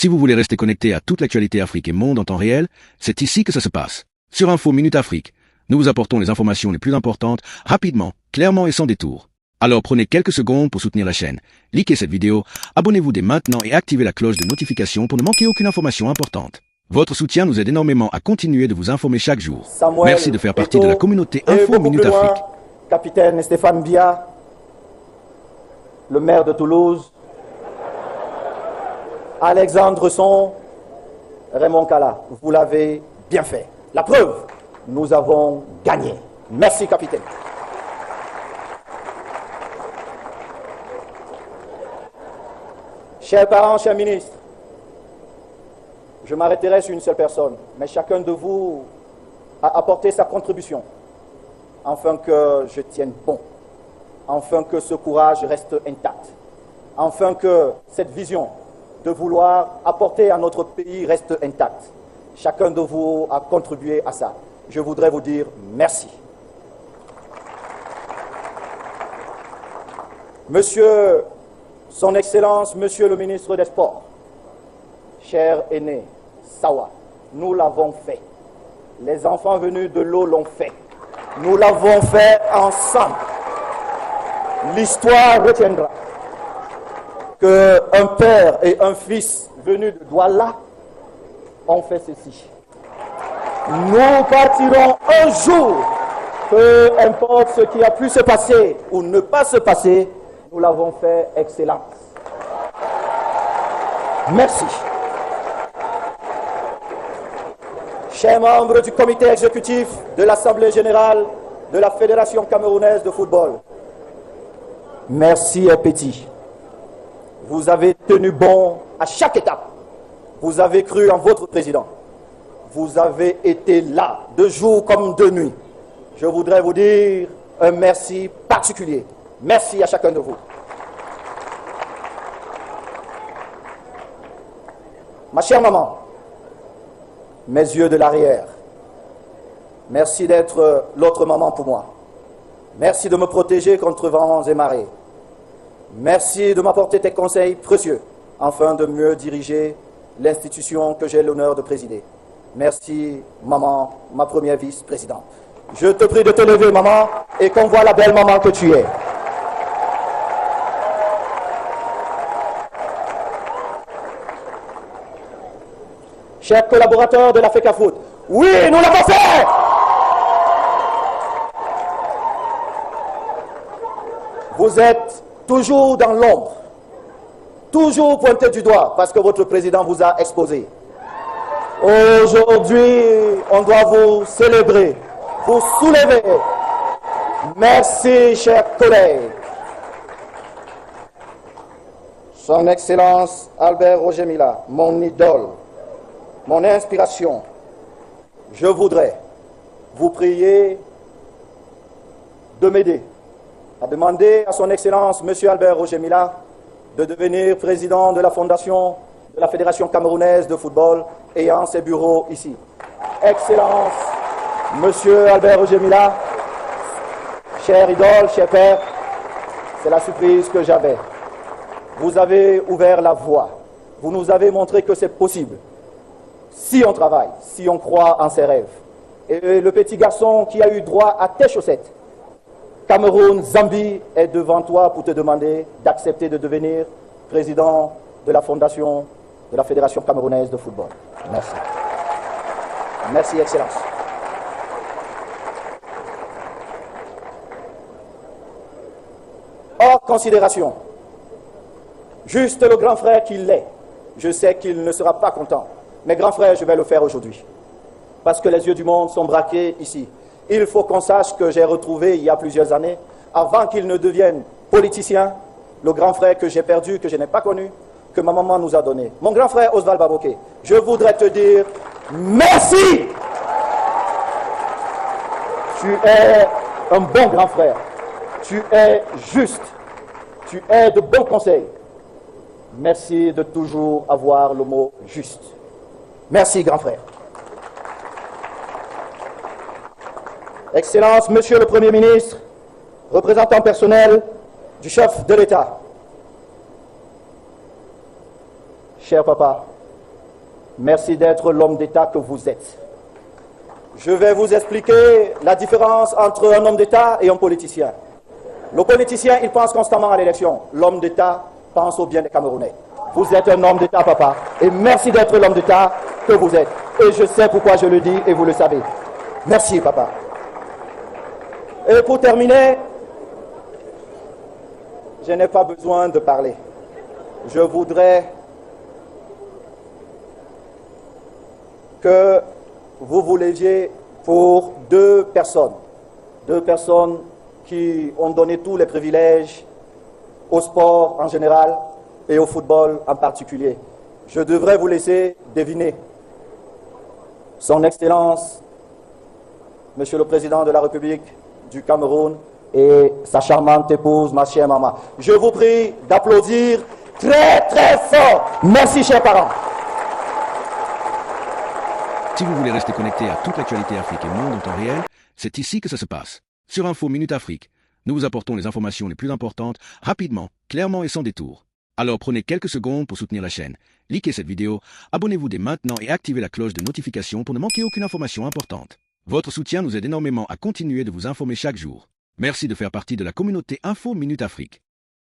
Si vous voulez rester connecté à toute l'actualité Afrique et monde en temps réel, c'est ici que ça se passe. Sur Info Minute Afrique, nous vous apportons les informations les plus importantes, rapidement, clairement et sans détour. Alors prenez quelques secondes pour soutenir la chaîne. Likez cette vidéo, abonnez-vous dès maintenant et activez la cloche de notification pour ne manquer aucune information importante. Votre soutien nous aide énormément à continuer de vous informer chaque jour. Samuel Merci de faire partie de la communauté Info Minute Afrique. Capitaine Stéphane Biya, le maire de Toulouse, Alexandre Son, Raymond Kala, vous l'avez bien fait. La preuve, nous avons gagné. Merci, capitaine. Chers parents, chers ministres, je m'arrêterai sur une seule personne, mais chacun de vous a apporté sa contribution, afin que je tienne bon, afin que ce courage reste intact, afin que cette vision de vouloir apporter à notre pays reste intacte. Chacun de vous a contribué à ça. Je voudrais vous dire merci. Monsieur, Son Excellence, Monsieur le ministre des Sports, cher aîné, Sawa, nous l'avons fait. Les enfants venus de l'eau l'ont fait. Nous l'avons fait ensemble. L'histoire retiendra qu'un père et un fils venus de Douala ont fait ceci. Nous partirons un jour, peu importe ce qui a pu se passer ou ne pas se passer, nous l'avons fait excellence. Merci. Chers membres du comité exécutif de l'Assemblée générale de la Fédération camerounaise de football, merci et petit. Vous avez tenu bon à chaque étape. Vous avez cru en votre président. Vous avez été là, de jour comme de nuit. Je voudrais vous dire un merci particulier. Merci à chacun de vous. Ma chère maman, mes yeux de l'arrière, merci d'être l'autre maman pour moi. Merci de me protéger contre vents et marées. Merci de m'apporter tes conseils précieux, afin de mieux diriger l'institution que j'ai l'honneur de présider. Merci, maman, ma première vice-présidente. Je te prie de te lever, maman, et qu'on voit la belle maman que tu es. Chers collaborateurs de la FECAFOOT, oui, nous l'avons fait! Vous êtes toujours dans l'ombre, toujours pointé du doigt parce que votre président vous a exposé. Aujourd'hui, on doit vous célébrer, vous soulever. Merci, chers collègues. Son Excellence Albert Roger Mila, mon idole, mon inspiration, je voudrais vous prier de m'aider à demander à son Excellence M. Albert Roger Mila de devenir président de la fondation de la Fédération camerounaise de football ayant ses bureaux ici. Excellence, M. Albert Roger Mila, cher idole, cher père, c'est la surprise que j'avais. Vous avez ouvert la voie. Vous nous avez montré que c'est possible. Si on travaille, si on croit en ses rêves. Et le petit garçon qui a eu droit à tes chaussettes, Cameroun, Zambie est devant toi pour te demander d'accepter de devenir président de la fondation de la Fédération camerounaise de football. Merci. Merci, Excellence. Hors considération, juste le grand frère qu'il est, je sais qu'il ne sera pas content. Mais grand frère, je vais le faire aujourd'hui. Parce que les yeux du monde sont braqués ici. Il faut qu'on sache que j'ai retrouvé il y a plusieurs années, avant qu'il ne devienne politicien, le grand frère que j'ai perdu, que je n'ai pas connu, que ma maman nous a donné. Mon grand frère Oswald Baboké, je voudrais te dire merci. Tu es un bon grand frère. Tu es juste. Tu es de bons conseils. Merci de toujours avoir le mot juste. Merci, grand frère. Excellence, Monsieur le Premier ministre, représentant personnel du chef de l'État. Cher papa, Merci d'être l'homme d'État que vous êtes. Je vais vous expliquer la différence entre un homme d'État et un politicien. Le politicien, il pense constamment à l'élection. L'homme d'État pense au bien des Camerounais. Vous êtes un homme d'État, papa. Et merci d'être l'homme d'État que vous êtes. Et je sais pourquoi je le dis et vous le savez. Merci, papa. Et pour terminer, je n'ai pas besoin de parler. Je voudrais que vous vous leviez pour deux personnes qui ont donné tous les privilèges au sport en général et au football en particulier. Je devrais vous laisser deviner. Son Excellence, Monsieur le Président de la République du Cameroun et sa charmante épouse, ma chère maman. Je vous prie d'applaudir très très fort. Merci, chers parents. Si vous voulez rester connecté à toute l'actualité Afrique et monde en temps réel, c'est ici que ça se passe. Sur Info Minute Afrique, nous vous apportons les informations les plus importantes, rapidement, clairement et sans détour. Alors prenez quelques secondes pour soutenir la chaîne. Likez cette vidéo, abonnez-vous dès maintenant et activez la cloche de notification pour ne manquer aucune information importante. Votre soutien nous aide énormément à continuer de vous informer chaque jour. Merci de faire partie de la communauté Info Minute Afrique.